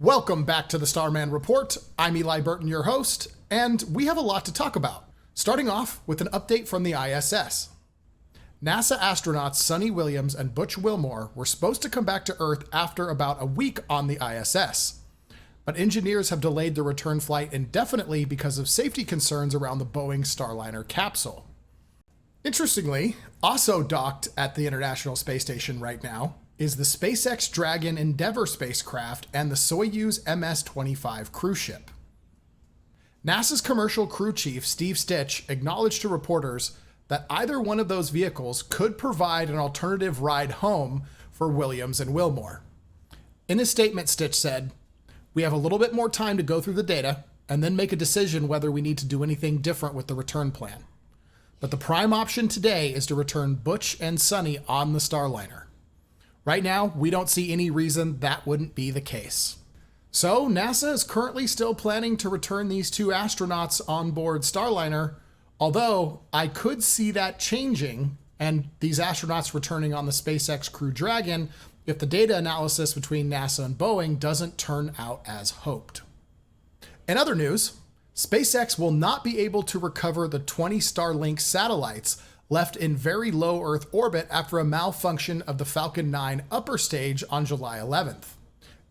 Welcome back to the Starman Report. I'm Eli Burton, your host, and we have a lot to talk about. Starting off with an update from the ISS. NASA astronauts Suni Williams and Butch Wilmore were supposed to come back to Earth after about a week on the ISS. But engineers have delayed the return flight indefinitely because of safety concerns around the Boeing Starliner capsule. Interestingly, also docked at the International Space Station right now is the SpaceX Dragon Endeavor spacecraft and the Soyuz MS-25 cruise ship. NASA's commercial crew chief, Steve Stitch, acknowledged to reporters that either one of those vehicles could provide an alternative ride home for Williams and Wilmore. In his statement, Stitch said, "We have a little bit more time to go through the data and then make a decision whether we need to do anything different with the return plan. But the prime option today is to return Butch and Suni on the Starliner. Right now, we don't see any reason that wouldn't be the case." So NASA is currently still planning to return these two astronauts on board Starliner, although I could see that changing and these astronauts returning on the SpaceX Crew Dragon if the data analysis between NASA and Boeing doesn't turn out as hoped. In other news, SpaceX will not be able to recover the 20 Starlink satellites left in very low Earth orbit after a malfunction of the Falcon 9 upper stage on July 11th.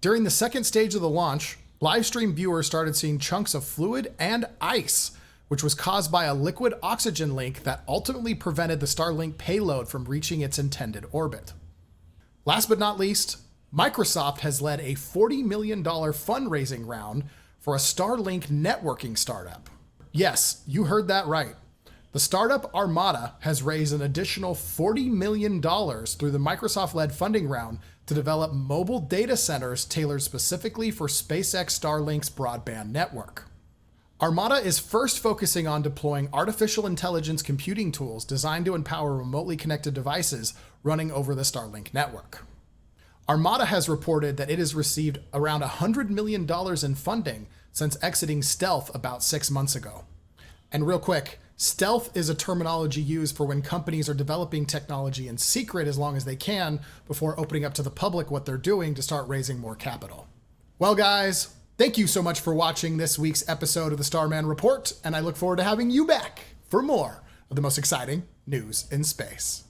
During the second stage of the launch, live stream viewers started seeing chunks of fluid and ice, which was caused by a liquid oxygen leak that ultimately prevented the Starlink payload from reaching its intended orbit. Last but not least, Microsoft has led a $40 million fundraising round for a Starlink networking startup. Yes, you heard that right. The startup Armada has raised an additional $40 million through the Microsoft-led funding round to develop mobile data centers tailored specifically for SpaceX Starlink's broadband network. Armada is first focusing on deploying artificial intelligence computing tools designed to empower remotely connected devices running over the Starlink network. Armada has reported that it has received around $100 million in funding since exiting Stealth about 6 months ago. And real quick, stealth is a terminology used for when companies are developing technology in secret as long as they can before opening up to the public what they're doing to start raising more capital. Well, guys, thank you so much for watching this week's episode of the Starman Report, and I look forward to having you back for more of the most exciting news in space.